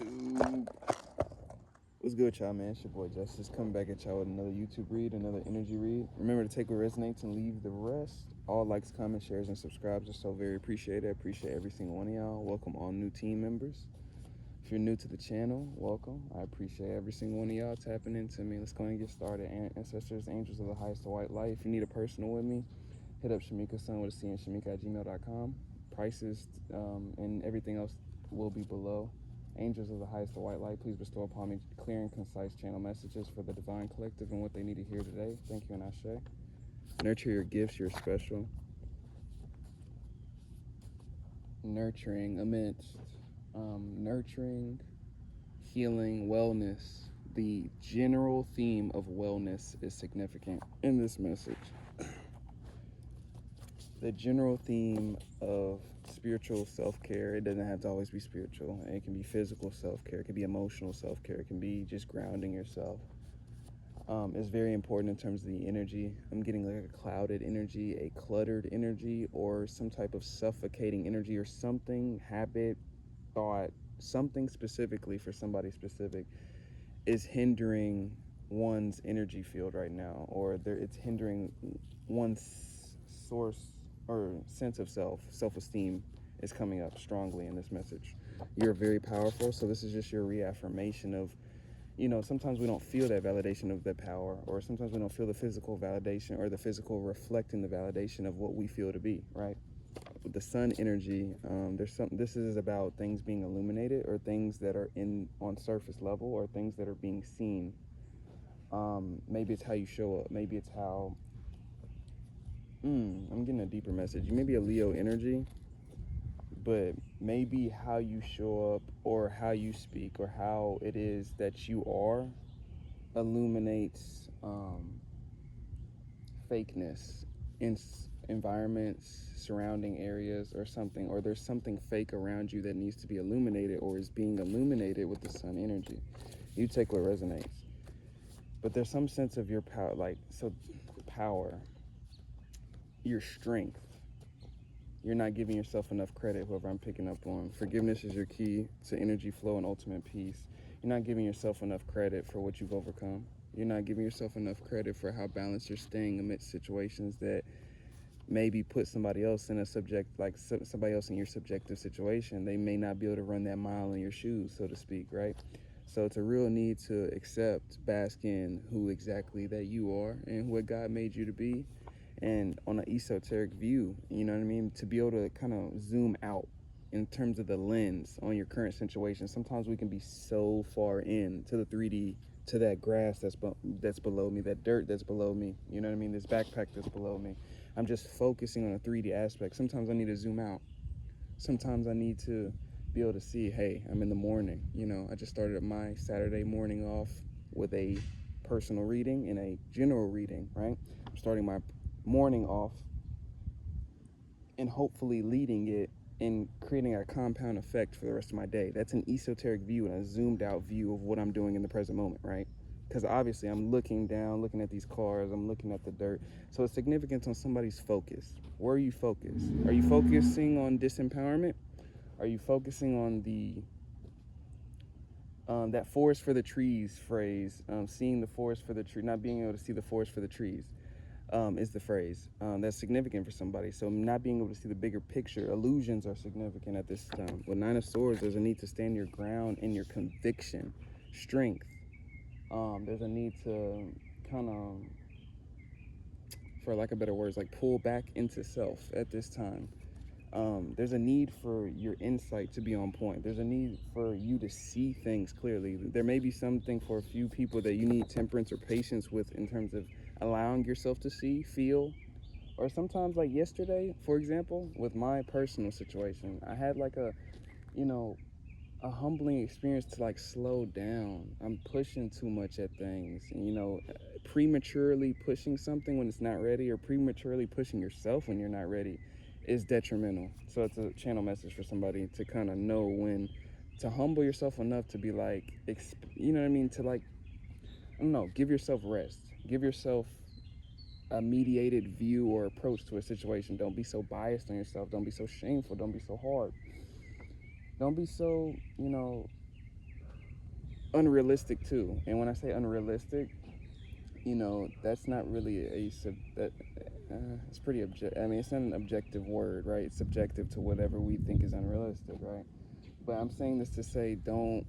YouTube. What's good, y'all, man? It's your boy Justice coming back at y'all with another YouTube read, another energy read. Remember to take what resonates and leave the rest. All likes, comments, shares, and subscribes are so very appreciated. I appreciate every single one of y'all. Welcome all new team members. If you're new to the channel, welcome. I appreciate every single one of y'all tapping into me. Let's go ahead and get started. Ancestors, angels of the highest of white light. If you need a personal with me, hit up Shamika Sun with a C and Shamika@gmail.com. Prices and everything else will be below. Angels of the highest of white light, please bestow upon me clear and concise channel messages for the divine collective and what they need to hear today. Thank you, and Ashe. Nurture your gifts, you're special. Nurturing amidst nurturing, healing, wellness. The general theme of wellness is significant in this message. The general theme of spiritual self-care, it doesn't have to always be spiritual. It can be physical self-care, it can be emotional self-care, it can be just grounding yourself. It's very important in terms of the energy. I'm getting like a clouded energy, a cluttered energy, or some type of suffocating energy, or something, habit, thought, something specifically for somebody specific is hindering one's energy field right now, or it's hindering one's source or sense of self-esteem is coming up strongly in this message. You're very powerful, so this is just your reaffirmation of, sometimes we don't feel that validation of the power, or sometimes we don't feel the physical validation or the physical reflecting the validation of what we feel to be, right? With the sun energy, this is about things being illuminated, or things that are on surface level, or things that are being seen. Maybe it's how you show up, maybe it's how I'm getting a deeper message. You may be a Leo energy, but maybe how you show up, or how you speak, or how it is that you are illuminates fakeness in environments, surrounding areas, or something, or there's something fake around you that needs to be illuminated, or is being illuminated with the sun energy. You take what resonates, but there's some sense of your power, power, your strength. You're not giving yourself enough credit, whoever I'm picking up on. Forgiveness is your key to energy flow and ultimate peace. You're not giving yourself enough credit for what you've overcome. You're not giving yourself enough credit for how balanced you're staying amidst situations that maybe put somebody else in somebody else in your subjective situation. They may not be able to run that mile in your shoes, so to speak, right? So it's a real need to accept, bask in who exactly that you are and what God made you to be. And on an esoteric view, you know what I mean? To be able to kind of zoom out in terms of the lens on your current situation. Sometimes we can be so far in to the 3D, to that grass that's below me, that dirt that's below me, you know what I mean? This backpack that's below me. I'm just focusing on a 3D aspect. Sometimes I need to zoom out. Sometimes I need to be able to see, hey, I'm in the morning. I just started my Saturday morning off with a personal reading and a general reading, right? I'm starting my morning off and hopefully leading it and creating a compound effect for the rest of my day. That's an esoteric view and a zoomed out view of what I'm doing in the present moment, right? Because obviously I'm looking down, looking at these cars, I'm looking at the dirt. So it's significant on somebody's focus. Where are you focused? Are you focusing on disempowerment? Are you focusing on the that forest for the trees phrase, seeing the forest for the tree, not being able to see the forest for the trees, is the phrase that's significant for somebody. So not being able to see the bigger picture, illusions are significant at this time. With Nine of Swords, there's a need to stand your ground in your conviction, strength. There's a need to kind of, for lack of better words, like pull back into self at this time. There's a need for your insight to be on point. There's a need for you to see things clearly. There may be something for a few people that you need temperance or patience with in terms of allowing yourself to see, feel, or sometimes like yesterday, for example, with my personal situation, I had like a humbling experience to like slow down. I'm pushing too much at things, and prematurely pushing something when it's not ready, or prematurely pushing yourself when you're not ready, is detrimental. So it's a channel message for somebody to kind of know when to humble yourself enough to be like, you know what I mean? To like, I don't know, give yourself rest. Give yourself a mediated view or approach to a situation. Don't be so biased on yourself. Don't be so shameful. Don't be so hard. Don't be so, unrealistic too. And when I say unrealistic, that's not really it's pretty I mean, it's not an objective word, right? It's subjective to whatever we think is unrealistic, right? But I'm saying this to say, don't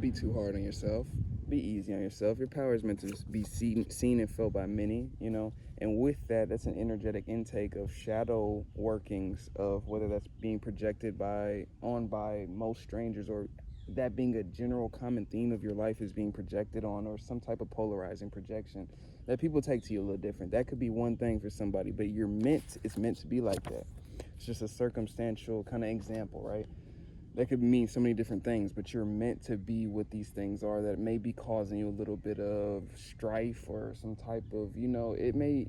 be too hard on yourself. Be easy on yourself. Your power is meant to be seen and felt by many, and with that, that's an energetic intake of shadow workings of whether that's being projected by most strangers, or that being a general common theme of your life is being projected on, or some type of polarizing projection that people take to you a little different. That could be one thing for somebody, but it's meant to be like that. It's just a circumstantial kind of example, right? That could mean so many different things, but you're meant to be what these things are that may be causing you a little bit of strife or some type of, it may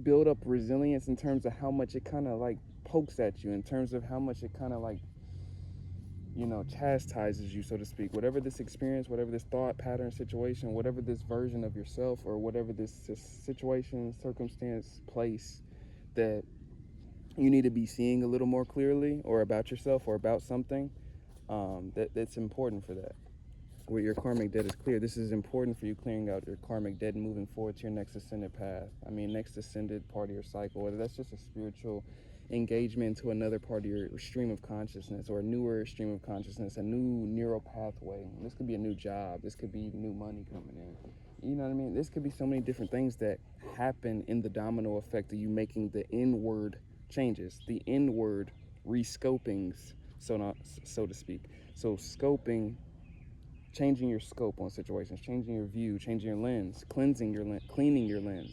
build up resilience in terms of how much it kind of like pokes at you, in terms of how much it kind of like, chastises you, so to speak. Whatever this experience, whatever this thought pattern, situation, whatever this version of yourself, or whatever this situation, circumstance, place that you need to be seeing a little more clearly, or about yourself or about something, that's important for that. Where your karmic debt is clear. This is important for you clearing out your karmic debt and moving forward to your next ascended path. I mean, next ascended part of your cycle, whether that's just a spiritual engagement to another part of your stream of consciousness, or a newer stream of consciousness, a new neural pathway. This could be a new job. This could be new money coming in. You know what I mean? This could be so many different things that happen in the domino effect of you making the inward changes, the inward rescopings, so to speak. So scoping, changing your scope on situations, changing your view, changing your lens, cleansing your lens, cleaning your lens,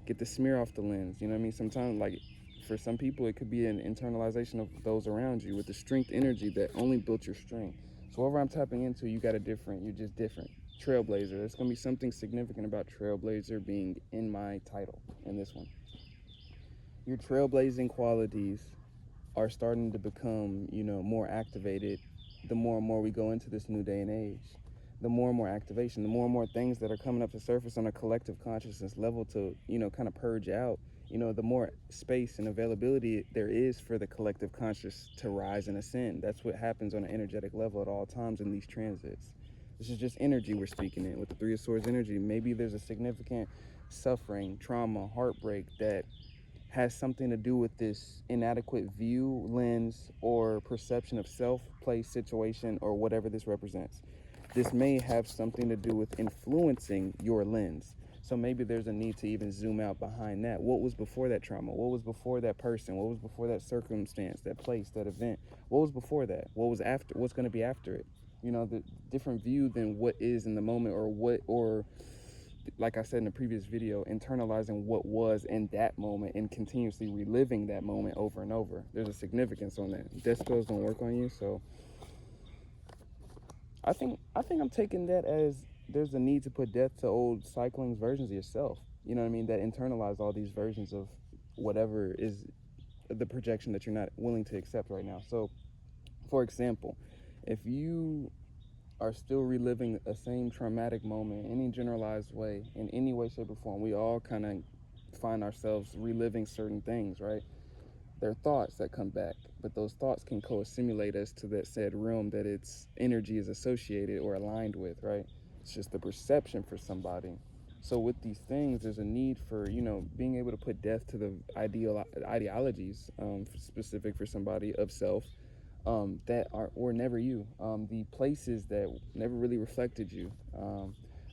get the smear off the lens. You know what I mean? Sometimes, like, for some people, it could be an internalization of those around you with the strength energy that only built your strength. So whatever I'm tapping into, you're just different. Trailblazer. There's going to be something significant about Trailblazer being in my title in this one. Your trailblazing qualities are starting to become, more activated the more and more we go into this new day and age. The more and more activation, the more and more things that are coming up to surface on a collective consciousness level to, kind of purge out, the more space and availability there is for the collective conscious to rise and ascend. That's what happens on an energetic level at all times in these transits. This is just energy we're speaking in. With the Three of Swords energy, maybe there's a significant suffering, trauma, heartbreak that has something to do with this inadequate view, lens, or perception of self, place, situation, or whatever this represents. This may have something to do with influencing your lens. So maybe there's a need to even zoom out behind that. What was before that trauma? What was before that person? What was before that circumstance, that place, that event? What was before that? What was after? What's going to be after it? The different view than what is in the moment, or like I said in the previous video, internalizing what was in that moment and continuously reliving that moment over and over. There's a significance on that. Death spells don't work on you, so I think I'm taking that as there's a need to put death to old cycling versions of yourself. You know what I mean? That internalize all these versions of whatever is the projection that you're not willing to accept right now. So, for example, if you are still reliving a same traumatic moment in any generalized way, in any way, shape, or form, we all kind of find ourselves reliving certain things, right? They're thoughts that come back, but those thoughts can co-assimilate us to that said realm that its energy is associated or aligned with, right? It's just the perception for somebody. So with these things, there's a need for, being able to put death to the ideologies specific for somebody of self, that were never you, the places that never really reflected you,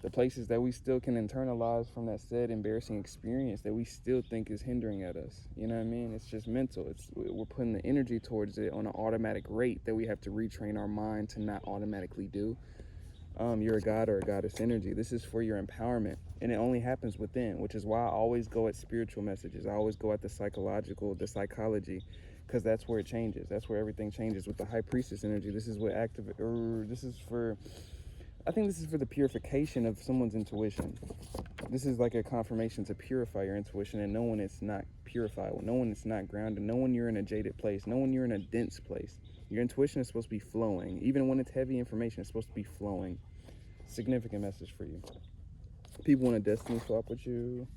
the places that we still can internalize from that said embarrassing experience that we still think is hindering at us. You know what I mean? It's just mental. We're putting the energy towards it on an automatic rate that we have to retrain our mind to not automatically do. You're a god or a goddess energy. This is for your empowerment, and it only happens within, which is why I always go at spiritual messages. I always go at the psychological, the psychology, because that's where it changes. That's where everything changes. With the high priestess energy, this is what I think this is for the purification of someone's intuition. This is like a confirmation to purify your intuition and know when it's not purified, know when it's not grounded, know when you're in a jaded place, know when you're in a dense place. Your intuition is supposed to be flowing. Even when it's heavy information, it's supposed to be flowing. Significant message for you. People want a destiny swap with you.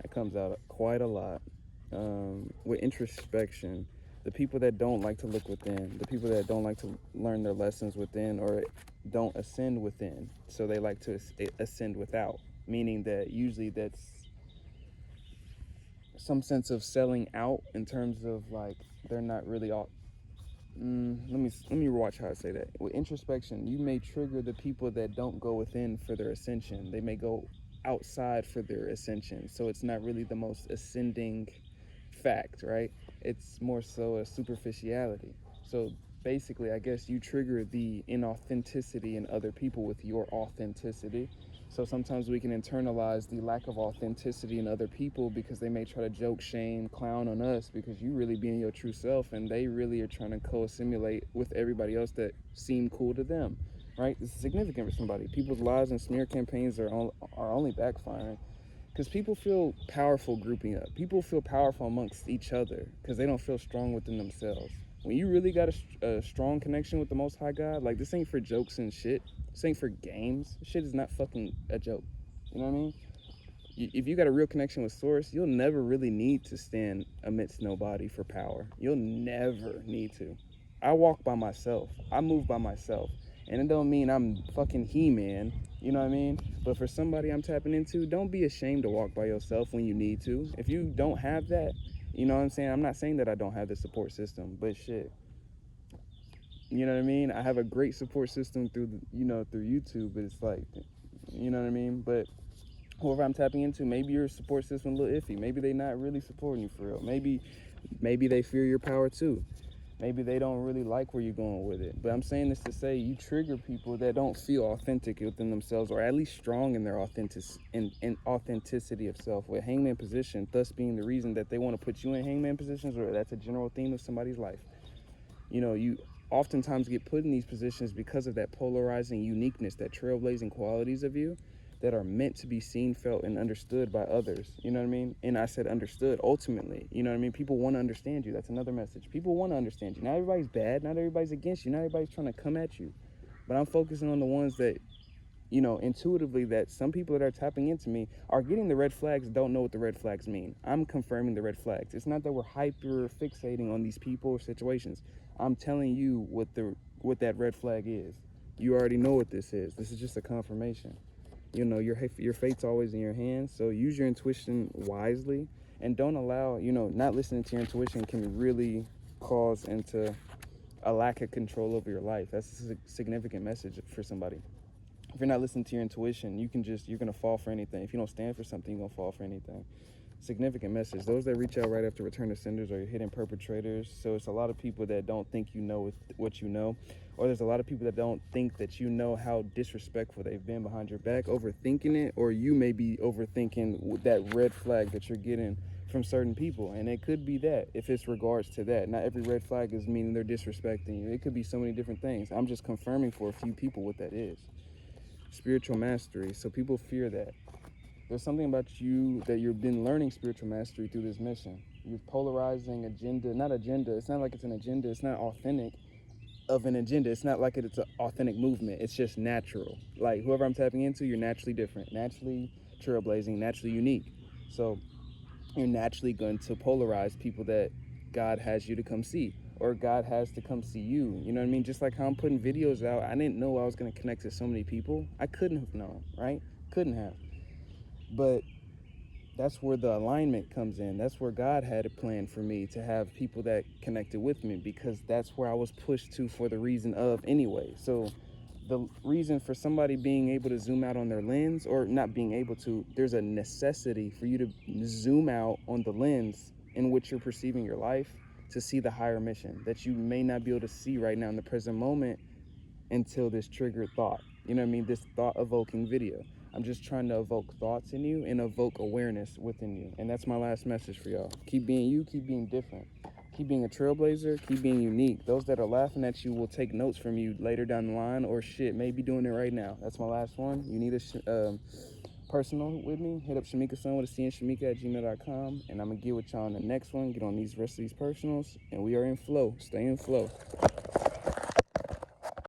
That comes out quite a lot. With introspection, The people that don't like to look within, the people that don't like to learn their lessons within or don't ascend within, so they like to ascend without, meaning that usually that's some sense of selling out in terms of like they're not really all. Let me watch how I say that. With introspection, you may trigger the people that don't go within for their ascension. They may go outside for their ascension. So it's not really the most ascending fact, right? It's more so a superficiality. So basically, I guess you trigger the inauthenticity in other people with your authenticity. So sometimes we can internalize the lack of authenticity in other people because they may try to joke, shame, clown on us because you really being your true self and they really are trying to co-assimilate with everybody else that seem cool to them, right? This is significant for somebody. People's lies and smear campaigns are only backfiring because people feel powerful grouping up. People feel powerful amongst each other because they don't feel strong within themselves. When you really got a strong connection with the Most High God, like this ain't for jokes and shit. This ain't for games. This shit is not fucking a joke. You know what I mean? If you got a real connection with Source, you'll never really need to stand amidst nobody for power. You'll never need to. I walk by myself. I move by myself. And it don't mean I'm fucking He-Man, you know what I mean? But for somebody I'm tapping into, don't be ashamed to walk by yourself when you need to. If you don't have that, you know what I'm saying? I'm not saying that I don't have the support system, but shit. You know what I mean? I have a great support system through, through YouTube, but it's like, you know what I mean? But whoever I'm tapping into, maybe your support system a little iffy. Maybe they not really supporting you for real. Maybe they fear your power too. Maybe they don't really like where you're going with it. But I'm saying this to say you trigger people that don't feel authentic within themselves, or at least strong in their authenticity of self. With hangman position, thus being the reason that they want to put you in hangman positions, or that's a general theme of somebody's life. You oftentimes get put in these positions because of that polarizing uniqueness, that trailblazing qualities of you that are meant to be seen, felt, and understood by others. You know what I mean? And I said understood ultimately. You know what I mean? People want to understand you. That's another message. People want to understand you. Not everybody's bad. Not everybody's against you. Not everybody's trying to come at you. But I'm focusing on the ones that, intuitively, that some people that are tapping into me are getting the red flags, don't know what the red flags mean. I'm confirming the red flags. It's not that we're hyper fixating on these people or situations. I'm telling you what that red flag is. You already know what this is. This is just a confirmation. Your fate's always in your hands, so use your intuition wisely and don't allow, not listening to your intuition can really cause into a lack of control over your life. That's a significant message for somebody. If you're not listening to your intuition, you're gonna fall for anything. If you don't stand for something, you're gonna fall for anything. Significant message. Those that reach out right after return to senders are your hidden perpetrators. So it's a lot of people that don't think you know what you know, or there's a lot of people that don't think that you know how disrespectful they've been behind your back, overthinking it, or you may be overthinking that red flag that you're getting from certain people. And it could be that, if it's regards to that. Not every red flag is meaning they're disrespecting you. It could be so many different things. I'm just confirming for a few people what that is. Spiritual mastery. So people fear that. There's something about you that you've been learning spiritual mastery through this mission. You're polarizing not agenda. It's not like it's an agenda. It's not authentic of an agenda. It's not like it's an authentic movement. It's just natural. Like whoever I'm tapping into, you're naturally different, naturally trailblazing, naturally unique. So you're naturally going to polarize people that God has you to come see, or God has to come see you. You know what I mean? Just like how I'm putting videos out, I didn't know I was going to connect to so many people. I couldn't have known, right? Couldn't have. But that's where the alignment comes in. That's where God had a plan for me to have people that connected with me, because that's where I was pushed to for the reason of anyway. So the reason for somebody being able to zoom out on their lens, or not being able to, there's a necessity for you to zoom out on the lens in which you're perceiving your life to see the higher mission that you may not be able to see right now in the present moment until this triggered thought. You know what I mean? This thought evoking video. I'm just trying to evoke thoughts in you and evoke awareness within you. And that's my last message for y'all. Keep being you, keep being different. Keep being a trailblazer, keep being unique. Those that are laughing at you will take notes from you later down the line, or shit, maybe doing it right now. That's my last one. You need a personal with me, hit up Shamika-san with a cnshamika@gmail.com, and I'm going to get with y'all on the next one, get on these rest of these personals, and we are in flow. Stay in flow.